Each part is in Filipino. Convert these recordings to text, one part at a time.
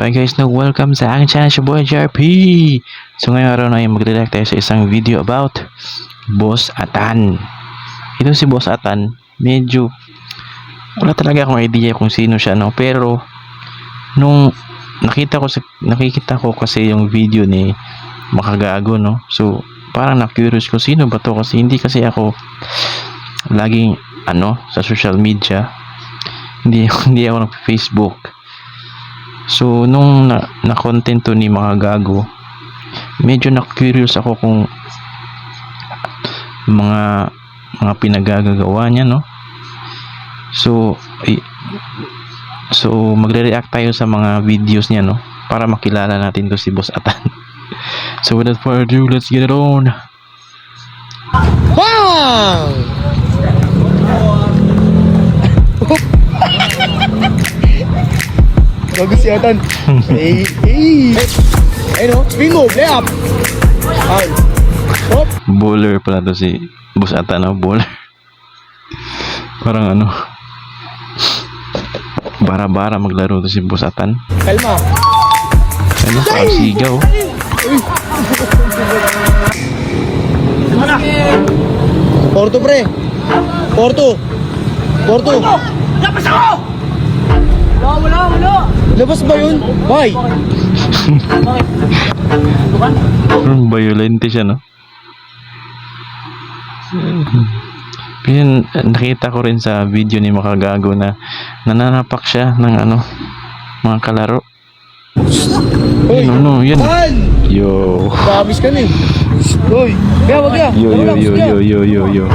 So hi guys, welcome sa aking channel, your boy JRP. So ngayong araw na ay magre-react tayo sa isang video about Boss Atan. Ito si Boss Atan, medyo wala talaga akong idea kung sino siya, no? Pero nung nakikita ko kasi yung video ni Makagago, no? So parang na-curious ko sino ba to, kasi hindi kasi ako laging sa social media. Hindi ako nag-Facebook. So nung na-content to ni Makagago, medyo na-curious ako kung mga pinagagagawa niya, no? So magre-react tayo sa mga videos niya, no? Para makilala natin to si Boss Atan. So without further ado, let's get it on. Bang! Bagus si Atan. Ayun o, spin move, layup. Hop. Bowler pala to si Boss Atan, no? Bowler. Parang bara-bara maglaro to si Boss Atan. Kalma. Parang sigaw. Porto pre. Porto. Labas ako! Wala. Labas ba yun? Bye. Parang violente siya, no? Pero nakita ko rin sa video ni Makagago na nananapak siya ng mga kalaro. Hoy. Yan. Tan! Yo. Babis ka na eh. Hoy. Kaya wag ya. Yo.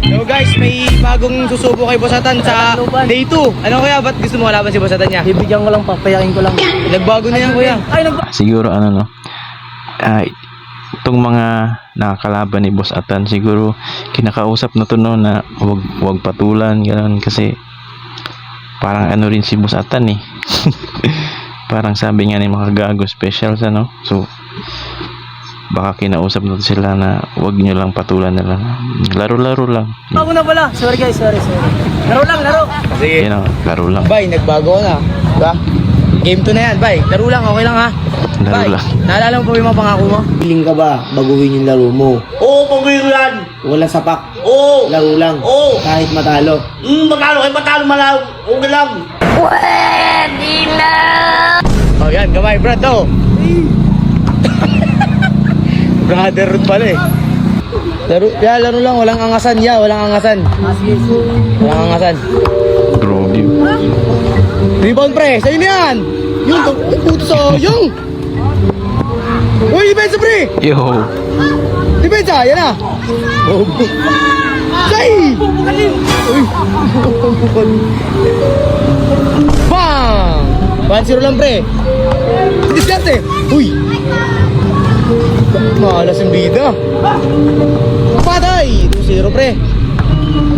Hello guys, may bagong susubo kay Boss Atan sa day 2. Ano kuya, ba't gusto mo laban si Boss Atan niya? Bibigyan ko lang, papayakin ko lang. Nagbago na yan kuya. Siguro itong mga nakakalaban ni Boss Atan, siguro kinakausap na to, no, na wag patulan gano'n, kasi parang rin si Boss Atan eh. Parang sabi nga ni Makagago, special sa, no? So baka kinausap na sila na wag nyo lang patulan na lang, laro lang. Bago na pala. Sorry guys, sorry. Laro. Sige. Laro lang. Bay, nagbago na. Diba? Game 2 na yan, bay. Laro lang, okay lang ha. Laro Bay, lang. naalala mo pa yung mga pangako mo? Piling ka ba baguhin yung laro mo? Oo, pagwiro yan. Walang sapak, Oo. laro lang. Oo. Kahit matalo. Matalo malaw. Okay lang. Oh yan, gamay brad to. Brother pala eh. Laro lang, walang angasan ya, walang angasan. Walang angasan. Grabe. Rebound pre, sa'yo na yan! Yung puto sayang! Uy, depensa pre! Yo. Depensa, yan na! Say! Uy! Bang! 1-0 lang pre! Diskarte! Uy! Malas yung bida! Patay! 2-0 pre!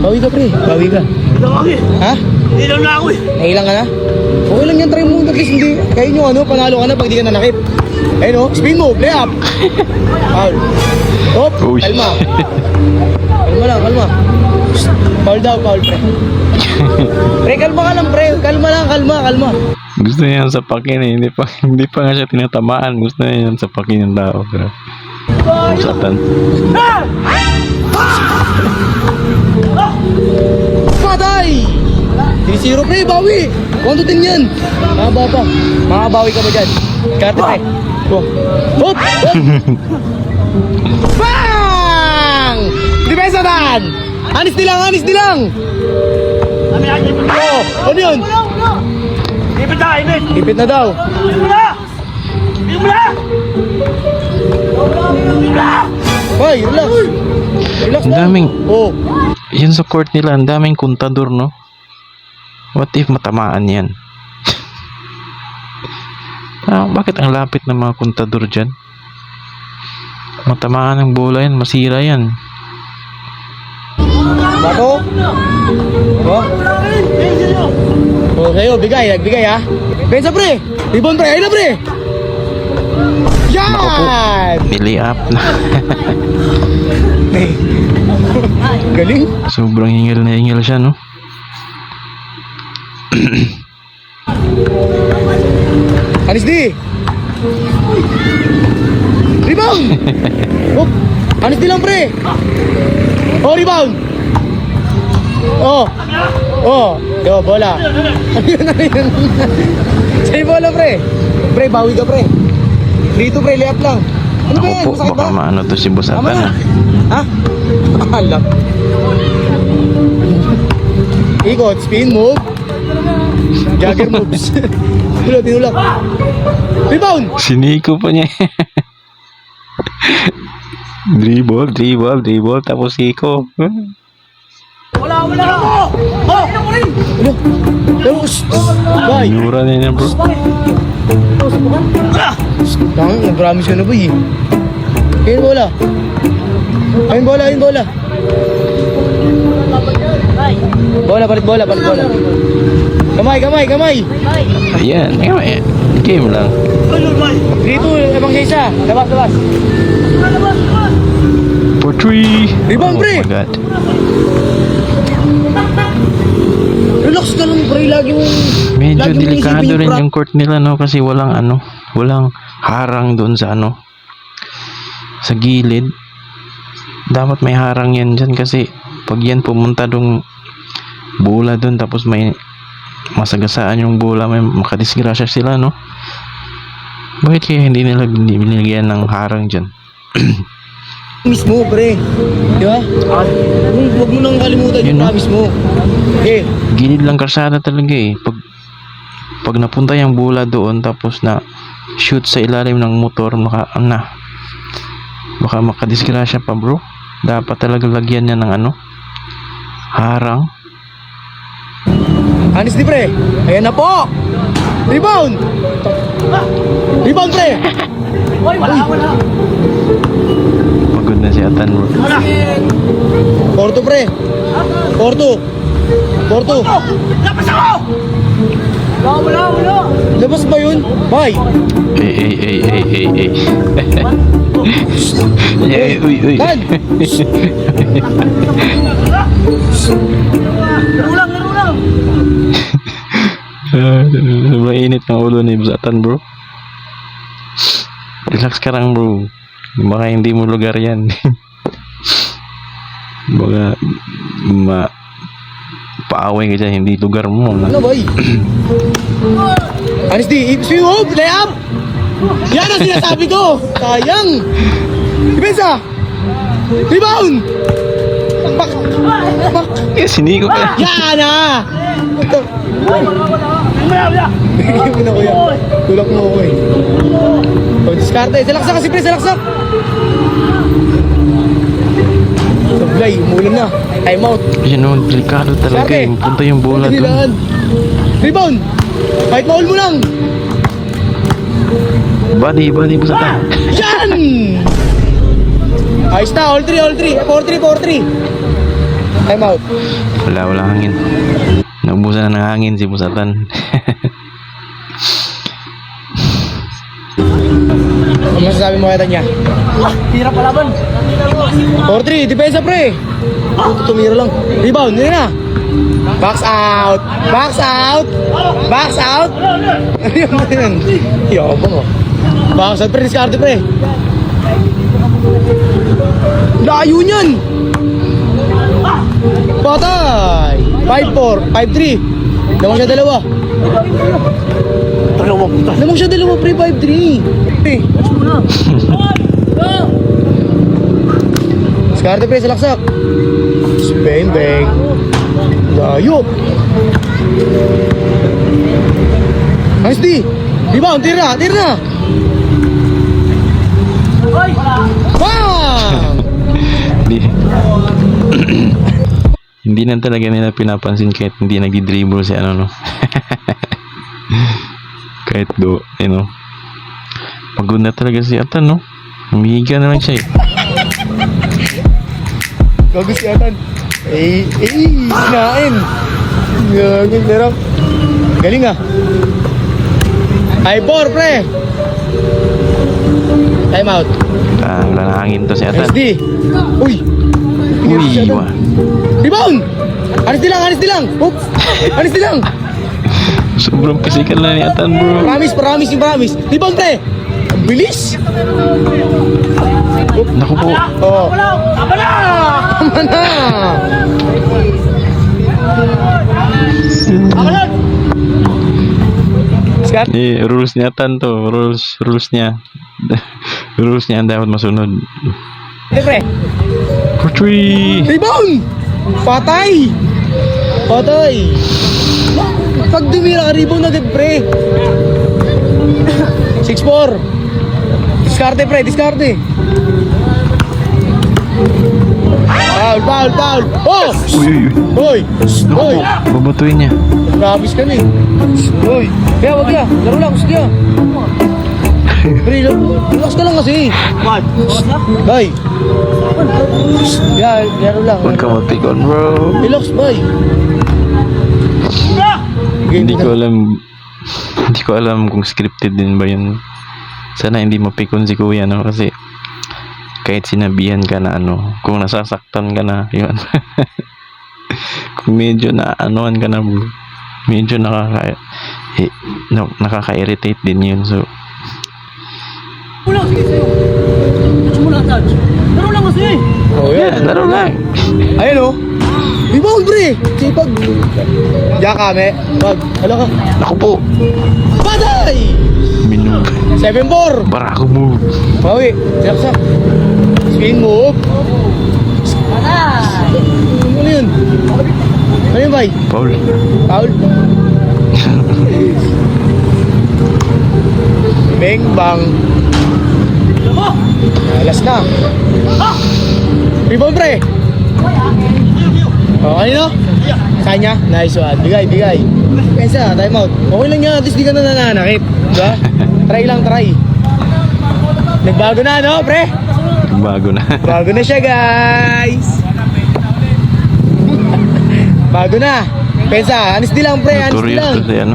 Bawi ka pre, bawi ka. Ha? Ilaw na ako eh. Nailang ka na? Okay lang yan, try mo. At least hindi. Kayo nyo panalo ka na pag di ka nanakip. Ayun o, spin move, layup. Foul. Hop, Oh, kalma. Kalma lang, kalma. Foul daw, foul pre. Pre, kalma ka lang pre. Kalma lang, kalma. Gusto niya yan sa pakin eh. Hindi pa nga siya tinatamaan. Gusto niya yan sa pakin ng tao. Pero Boss Atan. Patay! 3-0 pre, bawi. 1-10 yan. Makabawi ka ba dyan? Karte pre. Oh. Hop! Bang! Depensa Dan! Anis nilang! Oh, ano yun? Ipit na daw. Hoy, relax. Relax Ang lang. daming, Oh. yun sa court nila, ang daming kontador, no? What if matamaan yan? Bakit ang lapit ng mga kontador dyan? Matamaan ng bola yan, masira yan. Bato? Oh? Oh, sa'yo, nagbigay ha. Bensa pre! Rebound pre, ayun na pre! Yan! Nili up na. Galing. Sobrang hingal na hingal siya, no? Rebound! Oop! Honestly lang, pre! Oh, rebound! Oh! Oh! Yo, bola! Ano yun, ano yun? Sa'yo bola, pre! Pre, bawi ka, pre! 3-2, pre, layup lang! Ano ba yan? Ako po, Masakit ba? baka maano to si Boss Tama Atan. na! Ha? Alam. Ikot, spin move. Jagger moves. Tinulak. Rebound! Siniko pa niya. dribble, tapos siko. Wala! Oh! Ano? Ano? Bye! Mura na yan, bro. Tang, nag-promise ka na ba eh? Ayun bola. Ayun bola. Bola, palit bola. Kamay. Ayan, game lang. 3-2, abang siya isa. Labas. For 3. Rebound, pre! Oh my God. Relax ka lang, pre. Lagi mong Medyo isipin delikado rin practice. yung court nila, no? Kasi walang harang doon sa sa gilid. Dapat may harang yan dyan kasi pag yan pumunta dong bola doon tapos may masagasaan yung bola, may makadisgrasya sila, no? Bakit kaya hindi nila binigyan ng harang dyan? Mismo, pre. Di ba? Huwag mo nang kalimutan Yun, yung no? promise mo. Okay. Gilid lang karsada talaga eh. Pag napunta yung bola doon tapos na shoot sa ilalim ng motor, baka makadisgrasya pa, bro. Dapat talaga lagyan niya ng harang. Honestly, pre. Ayan na po. Rebound, pre. Pagod na si Atan, bro. Porto, pre. Porto. Labas ako! Wala! Labas ba yun? Bye. Hey. Uy. Dan. Laro lang! Sobrang init ng ulo ni Boss Atan, bro. Relax ka lang, bro. Baka hindi mo lugar yan. Baka paaway ka dyan, hindi lugar mo. Ano, boy? Honestly, swing move, layup. Yan ang sinasabi ko. Sayang. Depensa. Rebound. Pak. Siniko ka. Yan na. Ito. Wala! Bigyan mo na, kuya. Tulak mo ako eh. O, diskarte. Salaksak kasi, pre. Salaksak. Sablay, umulan na. Time out. Yan o, delikado talaga. Diskarte. Yung punta yung bola doon. Kanilaan. Rebound. Kahit maul mo lang. Body, Boss Atan. Yan! Ayos na, all 3. 4-3. Time out. Wala hangin. Naubusan na ng hangin si Boss Atan. Ano masasabi mo kaya niya? Hirap palaban! 4-3, depensa, pre. Tumira lang. Rebound, yun na. Box out. Ano yun? Yabang mo. Box out, pre. Discarte, pre. Layo niyan. Patay. 5-4, 5-3. Lamang siya dalawa. Pre. 5-3. Pre. Discarte, pre. Salaksak. Bang. Layo. Honestly. Rebound, tira na. Wow! Hindi na talaga nila pinapansin kahit hindi nagdi-dribble si no. Kahit pagod na talaga si Atan, no. Humihiga na lang siya eh. Gago si Atan. Sinain. Gago, pero galing ah. High 4, pre. Time out. Wala na hangin to si Atan. SD. Uy. Wah. Rebound. Honestly lang. Oops. Honestly lang. Sobrang physical na ni Atan, bro. Promise. Rebound, pre. Bilis! Naku po. Oh. Tama na! Tama na! Tama na! Scott? Rules niya tan to. Rules niya. Rules niya ang dapat masunod. Pre. For 3. Rebound! Patay! Patay! Pag dumira ka, rebound agad, pre. 6-4. Diskarte, pre. Diskarte. Foul. Oh! Uy. Hoy! Hoy! Babatuin niya. Grabis ka na eh. Hoy! Kaya wag ya. Laro lang. Gusto ya. Pre, relax ka lang kasi. Bay! Ya, laro lang. Huwag ka mapikon, bro. Relax, bay. Hindi ko alam kung scripted din ba yun. Sana hindi mapikon si kuya, no? Kasi kahit sinabihan ka na kung nasasaktan ka na, yun. Kung medyo na-anuhan ka na, bro, medyo nakaka-irritate din yun. So, Wala kasi sa'yo. Touch mo lang, touch. Laro lang kasi. Oh, yeah, laro lang. Ayun oh. Rebound, pre. Sipag. Diyan kami. Wag. Hala ka. Naku po. Patay! Minug. 7-4. Barako move. Bawi. Saksak. Spin move. Ano yun? Ano yun, bay? Paul. Foul. Bang bang. Alas na. Rebound, pre. Oh, kanino? Kanya? Nice one. Bigay. Pensa, time out. Okay lang yan. At least di ka na nananakit. Diba? Try lang, try. Nagbago na, no, pre? Bago na. Bago na siya, guys. Bago na. Pensa, anis di lang, pre. Anis di Notorious lang.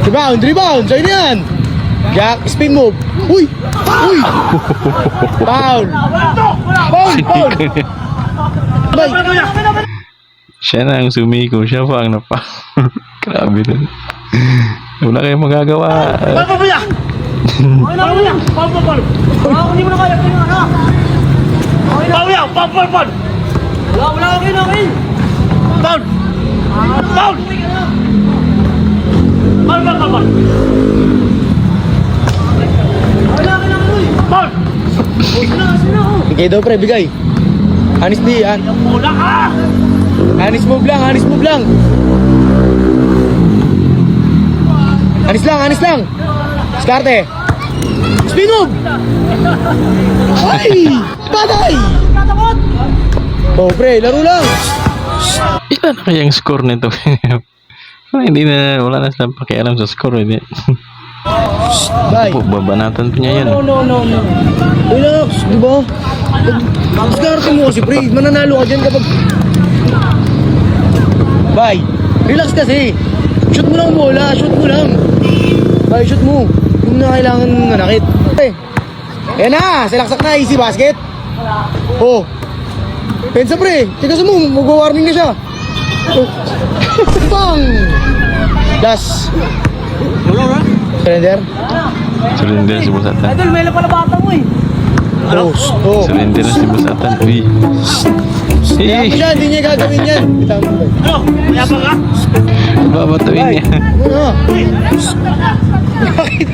to si Rebound. Sa'yo na yan. Jack, spin move. Uy! Foul. Bay. Siya na ang sumiko. Siya pa ang napa. Grabe nun. Wala kayong magagawa. Papabuya! Okay na, kuya. Paul. Hindi mo na kaya. Paul! Wala, okay. Paul! Paul! Bigay daw, pre. Bigay. Anis di, yan. Wala ka! Anis move lang. Anis lang. Skarte. Spin move. Ay! Patay! Oh, pre. Laro lang. Ilan na kayang score nito? Wala na silang pakialam sa score. Hindi. Bay. Babanatan pa niya yan. No. Relax, di ba? Skarte mo kasi, pre. Mananalo ka dyan kapag... Bay. Relax kasi. Shoot mo lang bola. Bay, shoot mo. Yung na kailangan manakit. Ayan na. Silaksak na. Easy basket. Oh. Pensa, pre. Tigas mo. Mag-warning na siya. Oh. Bang! Das. Surrender. Surrender si Busatan. Idol, may pala bata mo eh. Post. Oh. Surrender si Busatan. Uy. Kaya mo siya. Hindi niya gagawin yan. Bitaw mo, bay. Ano? Mayabang ka? Babatuin niya. Ano? Bakit?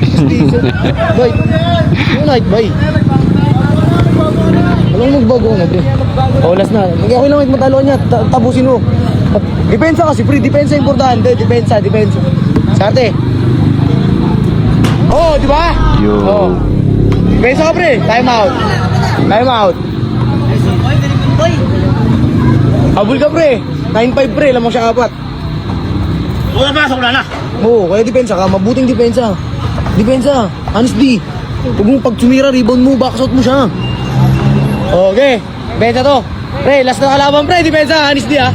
Bay. Unite, bay. Alam mo magbago na, pre. Oh, last na. Okay lang matalo niya. Tapusin mo. Depensa kasi, pre. Depensa importante. Depensa. Sarte. Oh, di ba? Yo. Oh. Depensa ka, pre. Time out. Habol ka, pre. 9-5, pre. Lamang siya 4. Wala na. Oo, kaya depensa ka. Mabuting depensa. Honest D. Huwag mong pag sumira, rebound mo, backshot mo siya. Okay. Depensa to. Pre, last na kalaban, pre. Depensa. Honest D, ha.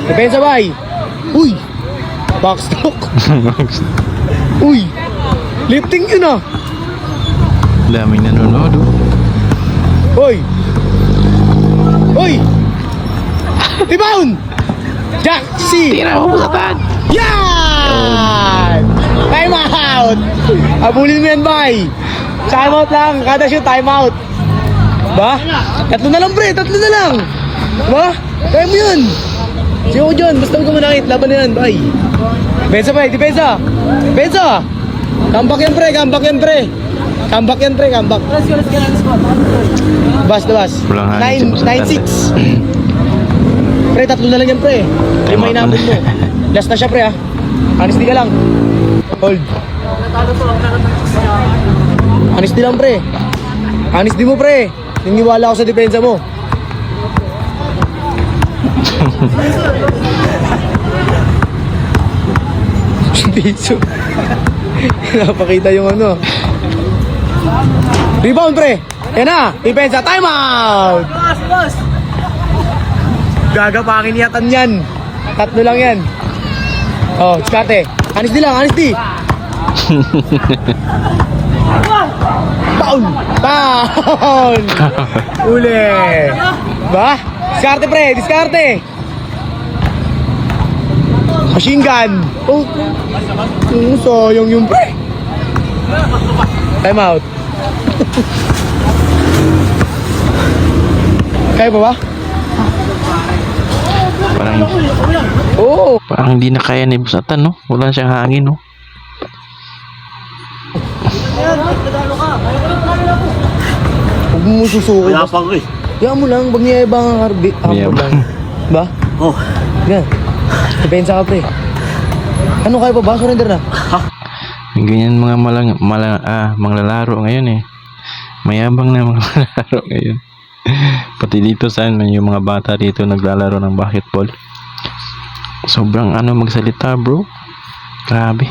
Depensa, bay. Uy. Backstroke. Uy. Lifting yun, ah. Daming nanonood. Hoy. Rebound. Jack C. Tira mo Busatan. Yan! Time out! Abulin mo yan, bay. Time out lang. Kada shoot, time out. Ba? Tatlo na lang, pre. Tatlo na lang. Ba? Kaya mo yun. Siyo ko dyan. Basta huwag ka manakit. Laban na yan, bay. Depensa, pre. Depensa. Depensa. Comeback yan, pre. Comeback yan, pre. Comeback yan, pre. Comeback. Let's go. Bas, bas. Walang hangin si Boss Atan. 9-6. Pre, tatlo na lang yan, pre. Time Lima out inabot na. mo. Last na siya, pre, ha. Honesty ka lang. Hold. Natalo to. Ang karat ng Honesty lang, pre. Honesty mo, pre. Niniwala ako sa depensa mo. Piso. Napakita yung ano. Rebound, pre. Yan na. Depensa. Time out. Boss! Gagapangin yatan yan. Tatlo lang yan. Oh, diskarte. Honesty lang, honesty. Paul! Paul! Uli! Ba? Diskarte, pre! Diskarte! Machine gun! Oh! Sayang yung pre! Time out. Kaya pa ba? Parang, Oo! parang hindi na kaya ni Boss Atan, no? Wala siyang hangin, no? Huwag mo susuko. Mayapang ko eh. Yan mo lang, wag niya ibang ang harbi. Ako Mayabang. lang. Ba? Oh. Yan. Depensa ka, pre. Ano kaya pa ba? Surrender na. May ganyan mga mga lalaro ngayon eh. Mayabang na mga lalaro ngayon. Pati dito sa amin, yung mga bata dito naglalaro ng basketball. Sobrang magsalita, bro. Grabe.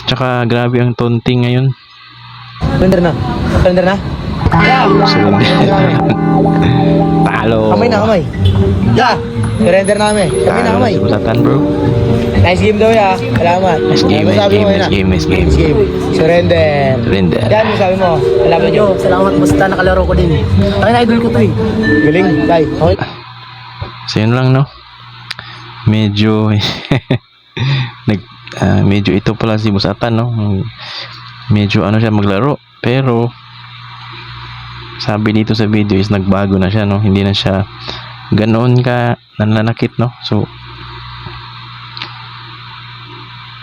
Tsaka grabe ang taunting ngayon. Surrender na. Surrender na. Talo. Kamay na, kamay. Yeah. Surrender na kami. Kamay na, Talo kamay. si Boss Atan, bro. Nice game daw, ya. Salamat. Nice game, Ano nice sabi mo game, yun, nice ah? game, nice game. Nice game. Surrender. Surrender. Yan, mo sabi mo. Salamat nyo. Salamat, basta nakalaro ko din. Tayo na idol ko to eh. Galing. Bye. Okay. So yun lang, no? Medyo medyo ito pala si Boss Atan, no? Medyo siya maglaro, pero sabi dito sa video is nagbago na siya, no? Hindi na siya ganoon ka nananakit, no? So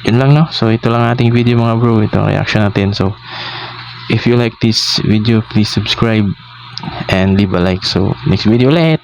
yun lang, no? So ito lang ating video, mga bro. Ito ang reaction natin. So if you like this video, please subscribe and leave a like. So next video ulit.